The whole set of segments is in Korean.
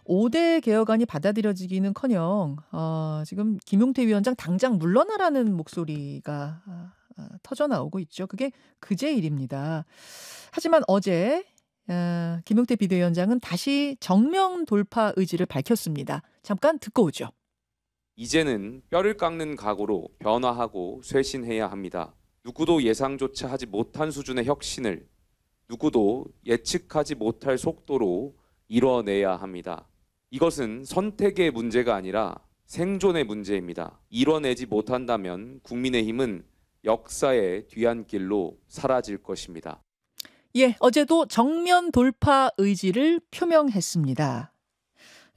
5대 개혁안이 받아들여지기는커녕 지금 김용태 위원장 당장 물러나라는 목소리가 터져 나오고 있죠. 그게 그제 일입니다. 하지만 어제 김용태 비대위원장은 다시 정면 돌파 의지를 밝혔습니다. 잠깐 듣고 오죠. 이제는 뼈를 깎는 각오로 변화하고 쇄신해야 합니다. 누구도 예상조차 하지 못한 수준의 혁신을 누구도 예측하지 못할 속도로 이뤄내야 합니다. 이것은 선택의 문제가 아니라 생존의 문제입니다. 이뤄내지 못한다면 국민의힘은 역사의 뒤안길로 사라질 것입니다. 예, 어제도 정면 돌파 의지를 표명했습니다.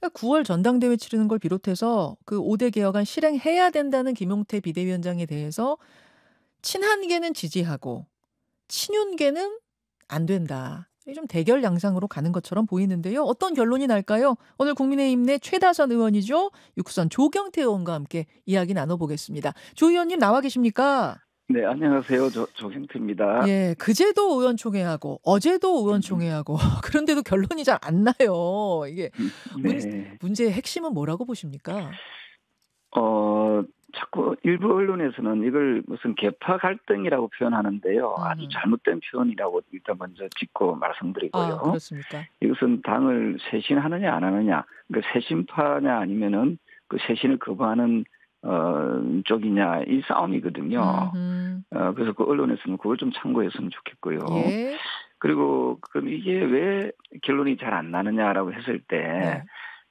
9월 전당대회 치르는 걸 비롯해서 그 5대 개혁안 실행해야 된다는 김용태 비대위원장에 대해서 친한계는 지지하고 친윤계는 안 된다. 좀 대결 양상으로 가는 것처럼 보이는데요. 어떤 결론이 날까요? 오늘 국민의힘 내 최다선 의원이죠. 육선 조경태 의원과 함께 이야기 나눠보겠습니다. 조 의원님 나와 계십니까? 네, 안녕하세요. 조경태입니다. 예, 그제도 의원총회하고 어제도 의원총회하고 그런데도 결론이 잘 안 나요. 이게 네. 문제의 핵심은 뭐라고 보십니까? 자꾸 일부 언론에서는 이걸 무슨 계파 갈등이라고 표현하는데요. 아주 잘못된 표현이라고 일단 먼저 짚고 말씀드리고요. 그렇습니까? 이것은 당을 쇄신하느냐 안 하느냐, 그러니까 쇄신파냐 아니면은 그 쇄신을 거부하는 쪽이냐 이 싸움이거든요. 그래서 그 언론에서는 그걸 좀 참고했으면 좋겠고요. 예. 그리고 그럼 이게 왜 결론이 잘 안 나느냐라고 했을 때 네.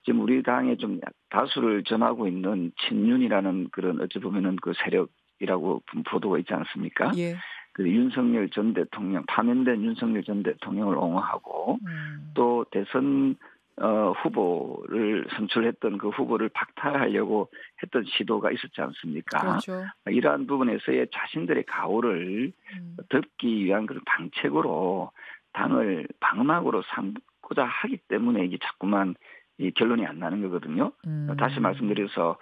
지금 우리 당에 좀 다수를 점하고 있는 친윤이라는 그런 어찌 보면은 그 세력이라고 보도가 있지 않습니까? 예. 그 윤석열 전 대통령, 파면된 윤석열 전 대통령을 옹호하고 또 대선 후보를 선출했던 그 후보를 박탈하려고 했던 시도가 있었지 않습니까? 그렇죠. 이러한 부분에서의 자신들의 가오를 덮기 위한 그런 방책으로 당을 방어막으로 삼고자 하기 때문에 이게 자꾸만 이 결론이 안 나는 거거든요. 다시 말씀드려서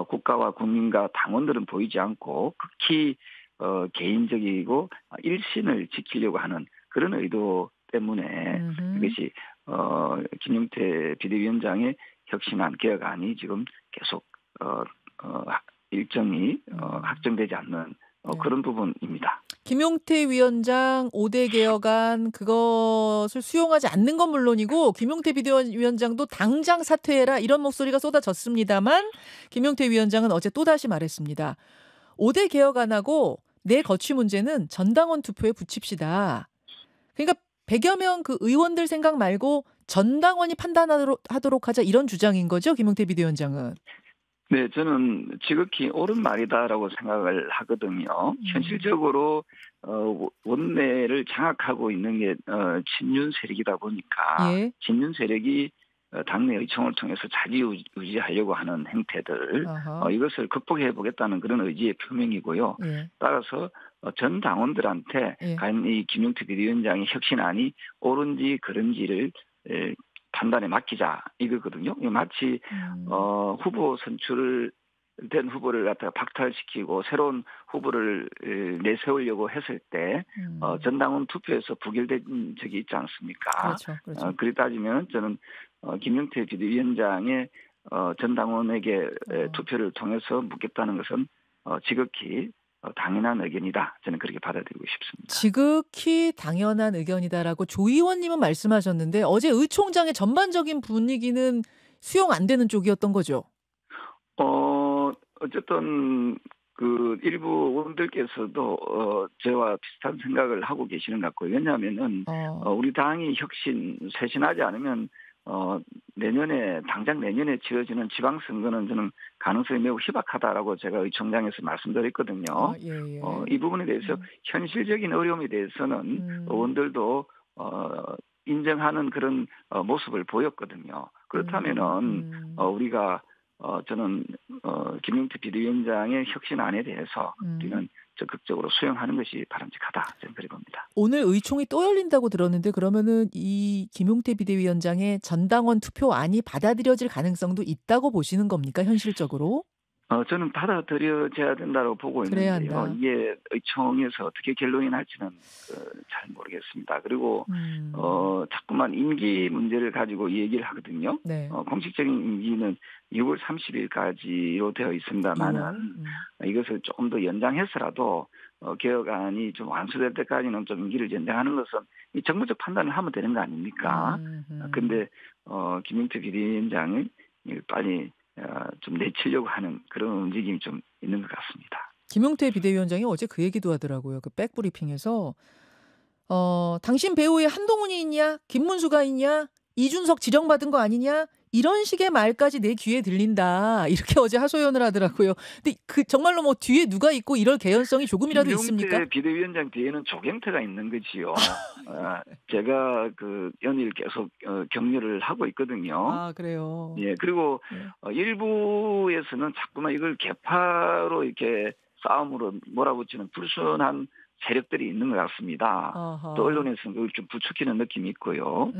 국가와 국민과 당원들은 보이지 않고 극히 개인적이고 일신을 지키려고 하는 그런 의도 때문에 이것이 김용태 비대위원장의 혁신안 개혁안이 지금 계속 일정이 확정되지 않는 그런 부분입니다. 김용태 위원장 5대 개혁안 그것을 수용하지 않는 건 물론이고 김용태 비대위원장도 당장 사퇴해라 이런 목소리가 쏟아졌습니다만 김용태 위원장은 어제 또다시 말했습니다. 5대 개혁안하고 내 거취 문제는 전당원 투표에 붙입시다. 그러니까 100여 명 그 의원들 생각 말고 전당원이 판단하도록 하자 이런 주장인 거죠, 김용태 비대위원장은. 네, 저는 지극히 옳은 말이다라고 생각을 하거든요. 현실적으로 원내를 장악하고 있는 게 친윤 세력이다 보니까 예. 친윤 세력이 당내 의총을 통해서 자지우지하려고 하는 행태들 이것을 극복해 보겠다는 그런 의지의 표명이고요. 예. 따라서 전 당원들한테 예. 과연 이 김용태 비대위원장의 혁신안이 옳은지 그른지를 판단에 맡기자 이거거든요. 마치 후보 선출을 된 후보를 갖다가 박탈시키고 새로운 후보를 내세우려고 했을 때 전당원 투표에서 부결된 적이 있지 않습니까? 그렇죠. 그리 따지면 저는 김용태 비대위원장의 전당원에게 투표를 통해서 묻겠다는 것은 지극히 당연한 의견이다. 저는 그렇게 받아들이고 싶습니다. 지극히 당연한 의견이다라고 조 의원님은 말씀하셨는데 어제 의총장의 전반적인 분위기는 수용 안 되는 쪽이었던 거죠? 어쨌든 그 일부 의원들께서도 저와 비슷한 생각을 하고 계시는 것 같고요. 왜냐하면은 우리 당이 쇄신하지 않으면 당장 내년에 치러지는 지방선거는 저는 가능성이 매우 희박하다라고 제가 의총장에서 말씀드렸거든요. 예. 이 부분에 대해서 현실적인 어려움에 대해서는 의원들도 인정하는 그런 모습을 보였거든요. 그렇다면은 우리가 저는 김용태 비대위원장의 혁신안에 대해서 우리는 적극적으로 수용하는 것이 바람직하다 저는 그렇게 봅니다. 오늘 의총이 또 열린다고 들었는데 그러면은 이 김용태 비대위원장의 전당원 투표안이 받아들여질 가능성도 있다고 보시는 겁니까 현실적으로? 저는 받아들여져야 된다고 보고 그래야 있는데요. 한다. 이게 의총에서 어떻게 결론이 날지는 잘 모르겠습니다. 그리고 자꾸만 임기 문제를 가지고 얘기를 하거든요. 네. 공식적인 임기는 6월 30일까지로 되어 2월. 있습니다만은 이것을 조금 더 연장해서라도 개혁안이 좀 완수될 때까지는 좀 임기를 연장하는 것은 이 정부적 판단을 하면 되는 거 아닙니까? 근데 김용태 비대위원장을 빨리 좀 내치려고 하는 그런 움직임이 좀 있는 것 같습니다. 김용태 비대위원장이 어제 그 얘기도 하더라고요. 그 백브리핑에서 당신 배후에 한동훈이 있냐? 김문수가 있냐? 이준석 지정받은 거 아니냐? 이런 식의 말까지 내 귀에 들린다. 이렇게 어제 하소연을 하더라고요. 근데 그 정말로 뭐 뒤에 누가 있고 이럴 개연성이 조금이라도 있습니까? 김용태 비대위원장 뒤에는 조경태가 있는 거지요. 제가 그 연일 계속 격려를 하고 있거든요. 아, 그래요. 예, 그리고 네. 일부에서는 자꾸만 이걸 개파로 이렇게 싸움으로 몰아붙이는 불순한 세력들이 있는 것 같습니다. 아하. 또 언론에서는 그걸 좀 부추기는 느낌이 있고요.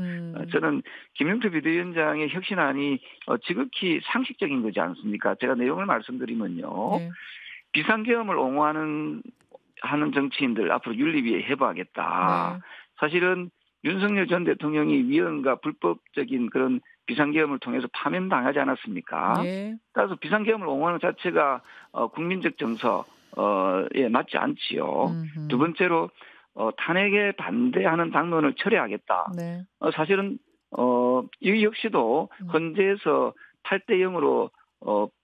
저는 김용태 비대위원장의 혁신안이 지극히 상식적인 거지 않습니까? 제가 내용을 말씀드리면요. 네. 비상계엄을 옹호하는 정치인들 앞으로 윤리위에 해부하겠다. 네. 사실은 윤석열 전 대통령이 위헌과 불법적인 그런 비상계엄을 통해서 파면당하지 않았습니까? 네. 따라서 비상계엄을 옹호하는 자체가 국민적 정서에 맞지 않지요. 두 번째로 탄핵에 반대하는 당론을 철회하겠다. 네. 사실은 이 역시도 헌재에서 8대 0으로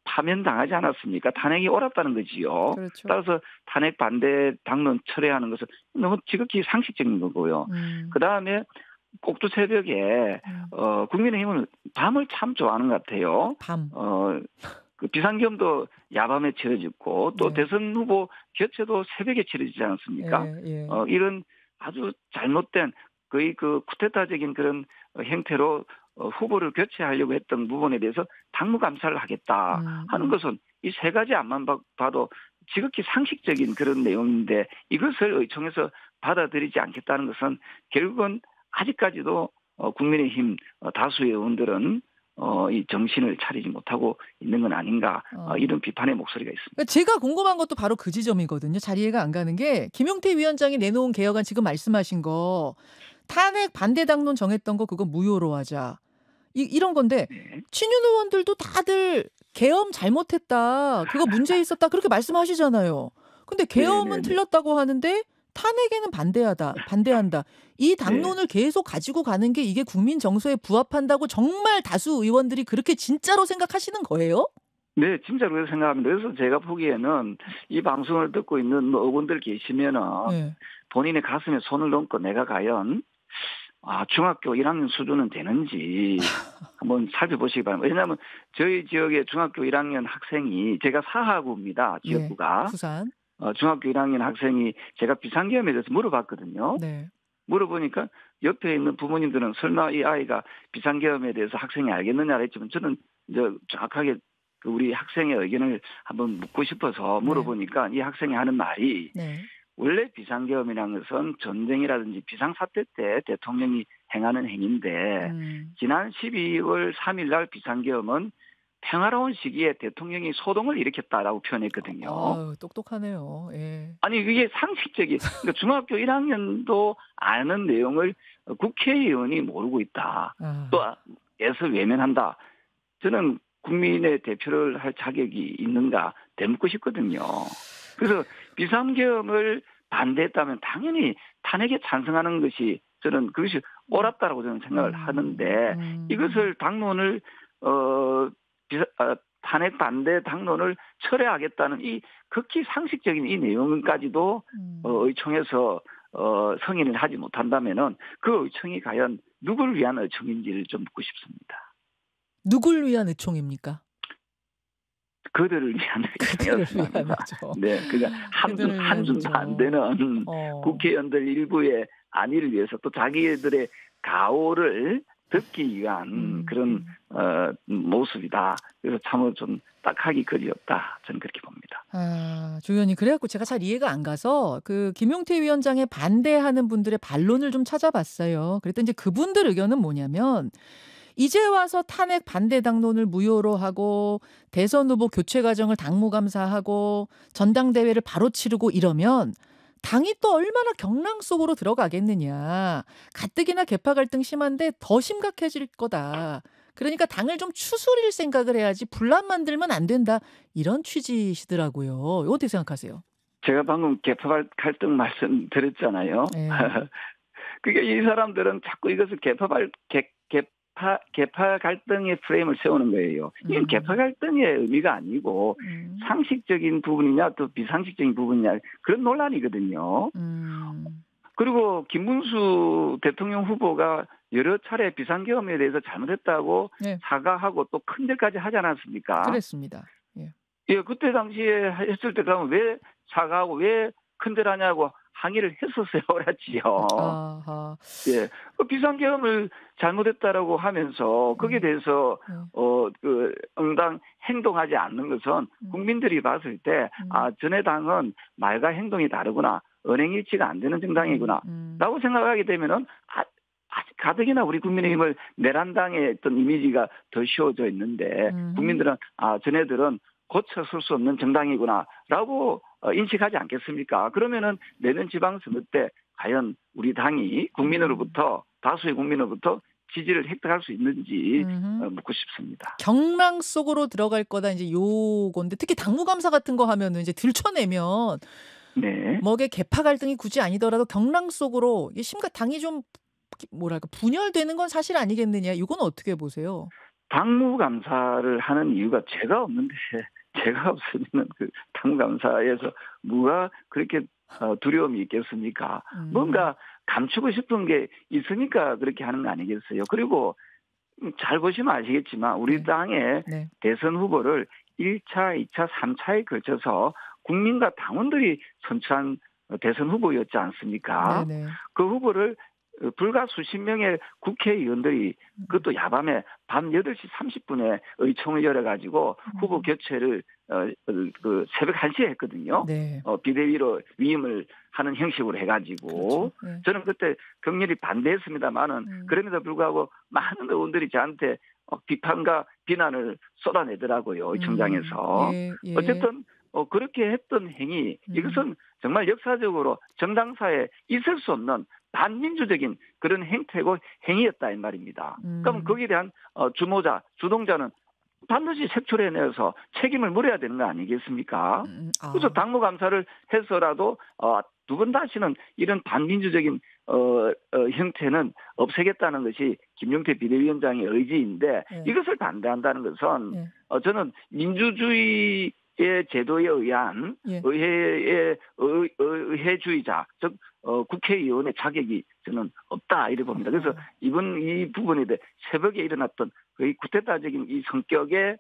파면당하지 않았습니까? 탄핵이 옳았다는 거지요. 그렇죠. 따라서 탄핵 반대 당론 철회하는 것은 너무 지극히 상식적인 거고요. 그다음에 꼭두 새벽에 국민의힘은 밤을 참 좋아하는 것 같아요. 밤. 그 비상계엄도 야밤에 치러졌고 또 네. 대선 후보 교체도 새벽에 치러지지 않았습니까? 예. 이런 아주 잘못된 거의 그 쿠데타적인 그런 형태로 후보를 교체하려고 했던 부분에 대해서 당무감사를 하겠다 하는 것은 이 세 가지 안만 봐도 지극히 상식적인 그런 내용인데 이것을 의총에서 받아들이지 않겠다는 것은 결국은 아직까지도 국민의힘 다수의 의원들은 이 정신을 차리지 못하고 있는 건 아닌가 이런 비판의 목소리가 있습니다. 제가 궁금한 것도 바로 그 지점이거든요. 잘 이해가 안 가는 게 김용태 위원장이 내놓은 개혁안 지금 말씀하신 거 탄핵 반대 당론 정했던 거 그거 무효로 하자. 이런 건데 네. 친윤 의원들도 다들 계엄 잘못했다. 그거 문제 있었다. 그렇게 말씀하시잖아요. 근데 계엄은 네네네. 틀렸다고 하는데 탄핵에는 반대한다. 이 당론을 계속 가지고 가는 게 이게 국민 정서에 부합한다고 정말 다수 의원들이 그렇게 진짜로 생각하시는 거예요? 네, 진짜로 그렇게 생각합니다. 그래서 제가 보기에는 이 방송을 듣고 있는 뭐 의원들 계시면은 네. 본인의 가슴에 손을 얹고 내가 과연 중학교 1학년 수준은 되는지 한번 살펴보시기 바랍니다. 왜냐하면 저희 지역의 중학교 1학년 학생이 제가 사하구입니다. 지역구가. 부산. 중학교 1학년 학생이 제가 비상계엄에 대해서 물어봤거든요. 네. 물어보니까 옆에 있는 부모님들은 설마 이 아이가 비상계엄에 대해서 학생이 알겠느냐 했지만 저는 이제 정확하게 그 우리 학생의 의견을 한번 묻고 싶어서 물어보니까 이 학생이 하는 말이 원래 비상계엄이라는 것은 전쟁이라든지 비상사태 때 대통령이 행하는 행위인데 지난 12월 3일 날 비상계엄은 평화로운 시기에 대통령이 소동을 일으켰다라고 표현했거든요. 똑똑하네요. 예. 아니 이게 상식적인 그러니까 중학교 1학년도 아는 내용을 국회의원이 모르고 있다. 또 애서 외면한다. 저는 국민의 대표를 할 자격이 있는가 되묻고 싶거든요. 그래서 비상계엄을 반대했다면 당연히 탄핵에 찬성하는 것이 저는 그것이 옳았다라고 저는 생각을 하는데 이것을 당론을 탄핵 반대 당론을 철회하겠다는 이 극히 상식적인 이 내용까지도 의총에서 승인을 하지 못한다면은 그 의총이 과연 누구를 위한 의총인지를 좀 묻고 싶습니다. 누굴 위한 의총입니까? 그들을 위한 의총이었습니다. 네, 그러니까 한줌도 안 되는 국회의원들 일부의 안위를 위해서 또 자기들의 가오를 듣기 위한 그런 모습이다. 그래서 참으로 좀 딱하기 그리웠다. 저는 그렇게 봅니다. 조 의원님 그래갖고 제가 잘 이해가 안 가서 그 김용태 위원장에 반대하는 분들의 반론을 좀 찾아봤어요. 그랬더니 이제 그분들 의견은 뭐냐면 이제 와서 탄핵 반대 당론을 무효로 하고 대선 후보 교체 과정을 당무감사하고 전당대회를 바로 치르고 이러면 당이 또 얼마나 경랑 속으로 들어가겠느냐. 가뜩이나 계파 갈등 심한데 더 심각해질 거다. 그러니까 당을 좀 추스릴 생각을 해야지 분란 만들면 안 된다. 이런 취지시더라고요. 이거 어떻게 생각하세요? 제가 방금 계파 갈등 말씀드렸잖아요. 네. 그게 이 사람들은 자꾸 이것을 계파 갈등의 프레임을 세우는 거예요. 이건 계파 갈등의 의미가 아니고 상식적인 부분이냐 또 비상식적인 부분이냐 그런 논란이거든요. 그리고 김문수 대통령 후보가 여러 차례 비상계엄에 대해서 잘못했다고 네. 사과하고 또 큰절까지 하지 않았습니까? 그랬습니다. 예, 그때 당시에 했을 때 그러면 왜 사과하고 왜 큰절하냐고 항의를 했었어야 그랬지요. 아하. 예, 그 비상계엄을 잘못했다라고 하면서 거기에 대해서 응당 행동하지 않는 것은 국민들이 봤을 때 전의 당은 말과 행동이 다르구나, 언행일치가 안 되는 정당이구나라고 생각하게 되면은 아직 가뜩이나 우리 국민의힘을 내란당의 어떤 이미지가 더 씌워져 있는데 국민들은 전애들은 고쳐설 수 없는 정당이구나라고 인식하지 않겠습니까? 그러면은 내년 지방선거 때 과연 우리 당이 국민으로부터 다수의 국민으로부터 지지를 획득할 수 있는지 묻고 싶습니다. 경랑 속으로 들어갈 거다 이제 요건데 특히 당무감사 같은 거 하면은 이제 들춰내면 네. 뭐게 계파 갈등이 굳이 아니더라도 경랑 속으로 당이 좀 뭐랄까 분열되는 건 사실 아니겠느냐. 이건 어떻게 보세요? 당무감사를 하는 이유가 제가 없는데 제가 없으면 그 당무감사에서 뭐가 그렇게 두려움이 있겠습니까? 뭔가 감추고 싶은 게 있으니까 그렇게 하는 거 아니겠어요? 그리고 잘 보시면 아시겠지만 우리 당의 대선 후보를 1차, 2차, 3차에 걸쳐서 국민과 당원들이 선출한 대선 후보였지 않습니까? 그 후보를 불과 수십 명의 국회의원들이 그것도 야밤에 밤 8시 30분에 의총을 열어가지고 후보 교체를 새벽 1시에 했거든요. 비대위로 위임을 하는 형식으로 해가지고 저는 그때 격렬히 반대했습니다만은 그럼에도 불구하고 많은 의원들이 저한테 비판과 비난을 쏟아내더라고요. 의총장에서. 어쨌든 그렇게 했던 행위 이것은 정말 역사적으로 정당사에 있을 수 없는 반민주적인 그런 행태고 행위였다 이 말입니다. 그럼 거기에 대한 주동자는 반드시 색출해내서 책임을 물어야 되는 거 아니겠습니까? 그래서 당무감사를 해서라도 두 번 다시는 이런 반민주적인 형태는 없애겠다는 것이 김용태 비대위원장의 의지인데 이것을 반대한다는 것은 저는 민주주의 의 제도에 의한 의회의 의회주의자, 즉 국회의원의 자격이 저는 없다 이렇게 봅니다. 그래서 이 부분에 대해 새벽에 일어났던 거의 쿠데타적인 이 성격의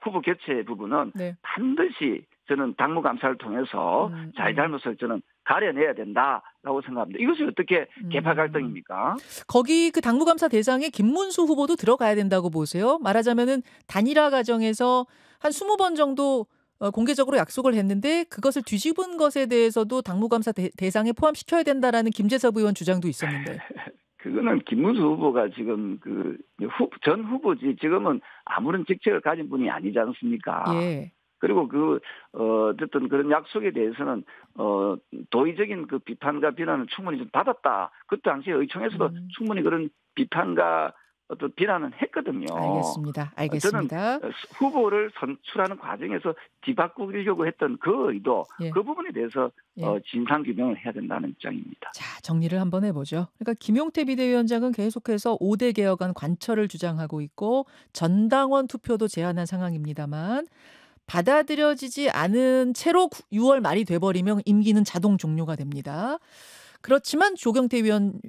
후보 교체 부분은 반드시 저는 당무감사를 통해서 잘잘못을 저는 가려내야 된다라고 생각합니다. 이것이 어떻게 계파 갈등입니까? 거기 그 당무감사 대상에 김문수 후보도 들어가야 된다고 보세요? 말하자면은 단일화 과정에서 한 20번 정도 공개적으로 약속을 했는데 그것을 뒤집은 것에 대해서도 당무감사 대상에 포함시켜야 된다라는 김재섭 의원 주장도 있었는데. 그거는 김문수 후보가 지금 전 후보지 지금은 아무런 직책을 가진 분이 아니지 않습니까? 그리고 어쨌든 그런 약속에 대해서는 도의적인 그 비판과 비난을 충분히 좀 받았다. 그 당시에 의총에서도 충분히 그런 비판과 어떤 비난은 했거든요. 알겠습니다. 저는 후보를 선출하는 과정에서 뒤바꾸려고 했던 그 의도, 그 부분에 대해서 진상 규명을 해야 된다는 입장입니다. 자, 정리를 한번 해보죠. 그러니까 김용태 비대위원장은 계속해서 5대 개혁안 관철을 주장하고 있고 전당원 투표도 제안한 상황입니다만 받아들여지지 않은 채로 6월 말이 돼버리면 임기는 자동 종료가 됩니다. 그렇지만 조경태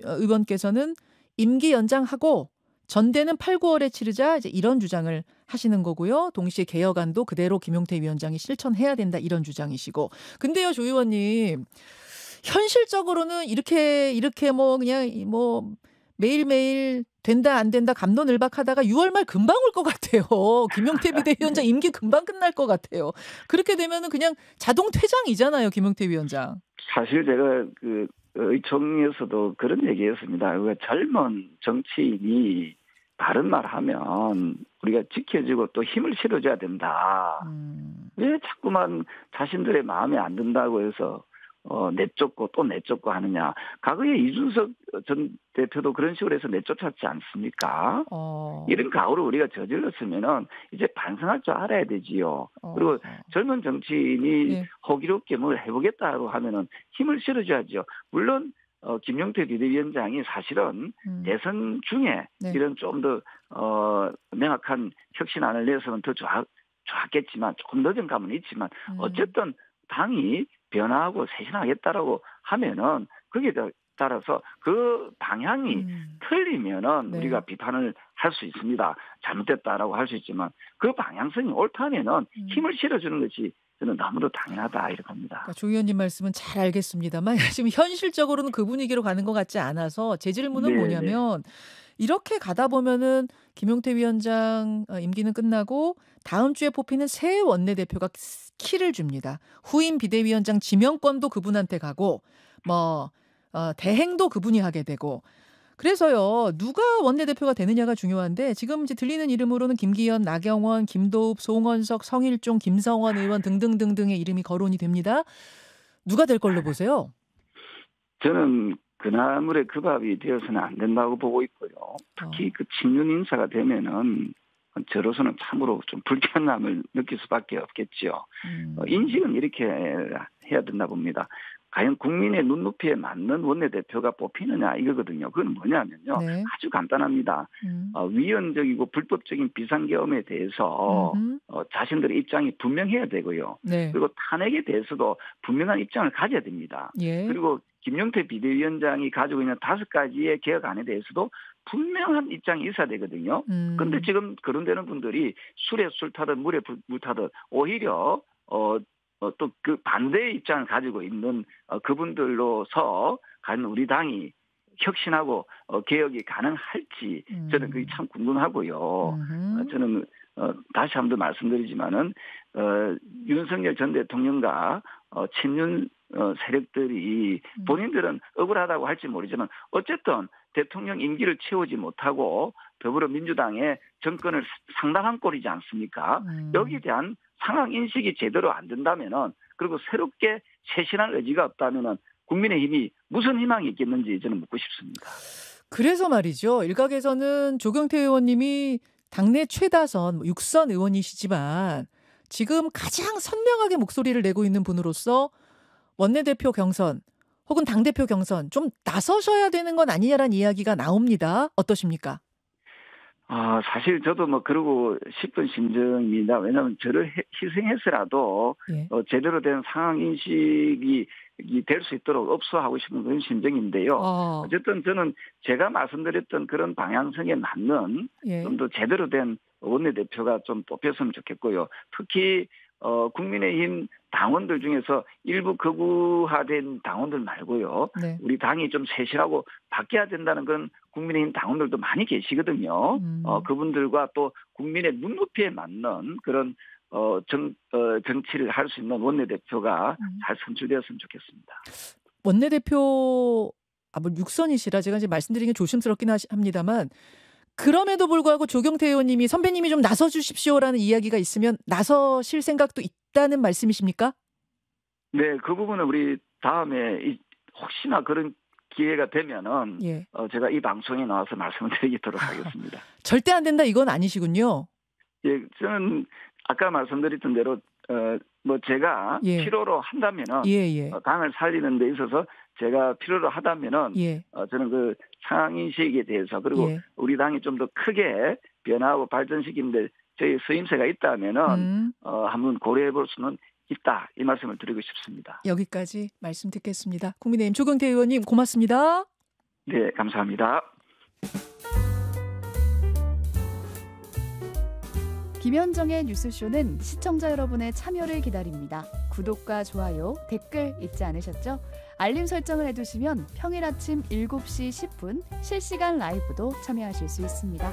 의원께서는 임기 연장하고 전대는 8, 9월에 치르자 이제 이런 주장을 하시는 거고요. 동시에 개혁안도 그대로 김용태 위원장이 실천해야 된다 이런 주장이시고. 근데요, 조 의원님. 현실적으로는 이렇게 그냥 매일매일 된다 안 된다 갑론을박하다가 6월 말 금방 올 것 같아요. 김용태 비대위원장 임기 금방 끝날 것 같아요. 그렇게 되면은 그냥 자동 퇴장이잖아요, 김용태 위원장. 사실 제가 의총에서도 그런 얘기했습니다. 젊은 정치인이 바른 말 하면 우리가 지켜주고 또 힘을 실어줘야 된다. 왜 자꾸만 자신들의 마음에 안 든다고 해서 내쫓고 또 내쫓고 하느냐. 과거에 이준석 전 대표도 그런 식으로 해서 내쫓았지 않습니까? 이런 가오를 우리가 저질렀으면은 이제 반성할 줄 알아야 되지요. 그리고 젊은 정치인이 예. 호기롭게 뭘 해보겠다고 하면은 힘을 실어줘야죠. 물론 김용태 비대위원장이 사실은 대선 중에 네. 이런 좀 더 명확한 혁신안을 내서는 더 좋았겠지만 조금 늦은 감은 있지만 어쨌든 당이 변화하고 쇄신하겠다라고 하면은 거기에 따라서 그 방향이 틀리면은 네. 우리가 비판을 할 수 있습니다. 잘못됐다라고 할 수 있지만 그 방향성이 옳다면은 힘을 실어주는 것이 저는 너무도 당연하다 이렇게 봅니다. 그러니까 조 의원님 말씀은 잘 알겠습니다만 지금 현실적으로는 그 분위기로 가는 것 같지 않아서 제 질문은 네, 뭐냐면 이렇게 가다 보면은 김용태 위원장 임기는 끝나고 다음 주에 뽑히는 새 원내대표가 키를 줍니다. 후임 비대위원장 지명권도 그분한테 가고 뭐 대행도 그분이 하게 되고 그래서요. 누가 원내대표가 되느냐가 중요한데 지금 이제 들리는 이름으로는 김기현, 나경원, 김도읍, 송원석, 성일종, 김성원 의원 등등등등의 이름이 거론이 됩니다. 누가 될 걸로 보세요? 저는 그나물에 그 밥이 되어서는 안 된다고 보고 있고요. 특히 그 친윤 인사가 되면은 저로서는 참으로 좀 불편함을 느낄 수밖에 없겠죠. 인식은 이렇게 해야 된다 봅니다. 과연 국민의 눈높이에 맞는 원내대표가 뽑히느냐 이거거든요. 그건 뭐냐면요. 네. 아주 간단합니다. 위헌적이고 불법적인 비상계엄에 대해서 자신들의 입장이 분명해야 되고요. 네. 그리고 탄핵에 대해서도 분명한 입장을 가져야 됩니다. 예. 그리고 김용태 비대위원장이 가지고 있는 5가지의 개혁안에 대해서도 분명한 입장이 있어야 되거든요. 그런데 지금 거론되는 분들이 술에 술 타듯 물에 물 타듯 오히려 또 그 반대의 입장을 가지고 있는 그분들로서 과연 우리 당이 혁신하고 개혁이 가능할지 저는 그게 참 궁금하고요. 저는 다시 한 번 더 말씀드리지만은 윤석열 전 대통령과 친윤 세력들이 본인들은 억울하다고 할지 모르지만 어쨌든 대통령 임기를 채우지 못하고 더불어민주당의 정권을 상당한 꼴이지 않습니까? 여기에 대한 상황 인식이 제대로 안 된다면은 그리고 새롭게 쇄신할 의지가 없다면은 국민의힘이 무슨 희망이 있겠는지 저는 묻고 싶습니다. 그래서 말이죠. 일각에서는 조경태 의원님이 당내 최다선 6선 의원이시지만 지금 가장 선명하게 목소리를 내고 있는 분으로서 원내대표 경선 혹은 당대표 경선 좀 나서셔야 되는 건 아니냐라는 이야기가 나옵니다. 어떠십니까? 사실 저도 뭐 그러고 싶은 심정입니다. 왜냐하면 저를 희생해서라도 예. 제대로 된 상황 인식이 될 수 있도록 업소하고 싶은 그런 심정인데요. 어쨌든 저는 제가 말씀드렸던 그런 방향성에 맞는 예. 좀 더 제대로 된 원내대표가 좀 뽑혔으면 좋겠고요. 특히 국민의힘 당원들 중에서 일부 극우화된 당원들 말고요. 네. 우리 당이 좀 쇄신하고 바뀌어야 된다는 그런 국민의힘 당원들도 많이 계시거든요. 그분들과 또 국민의 눈높이에 맞는 그런 정치를 할 수 있는 원내대표가 잘 선출되었으면 좋겠습니다. 원내대표 뭐 6선이시라 제가 이제 말씀드리는 게 조심스럽긴 합니다만 그럼에도 불구하고 조경태 의원님이 선배님이 좀 나서주십시오라는 이야기가 있으면 나서실 생각도 있다는 말씀이십니까? 네, 그 부분은 우리 다음에 혹시나 그런 기회가 되면은 예. 제가 이 방송에 나와서 말씀을 드리도록 하겠습니다. 절대 안 된다 이건 아니시군요. 예, 저는 아까 말씀드렸던 대로 뭐 제가 예. 필요로 한다면은 예. 당을 살리는 데 있어서 제가 필요로 하다면은 예. 저는 그 상황 인식에 대해서 그리고 예. 우리 당이 좀 더 크게 변화하고 발전시키는데 저희 쓰임새가 있다면은 한번 고려해 볼 수는 있다 이 말씀을 드리고 싶습니다. 여기까지 말씀 듣겠습니다. 국민의힘 조경태 의원님 고맙습니다. 네, 감사합니다. 김현정의 뉴스쇼는 시청자 여러분의 참여를 기다립니다. 구독과 좋아요, 댓글 잊지 않으셨죠? 알림 설정을 해두시면 평일 아침 7시 10분 실시간 라이브도 참여하실 수 있습니다.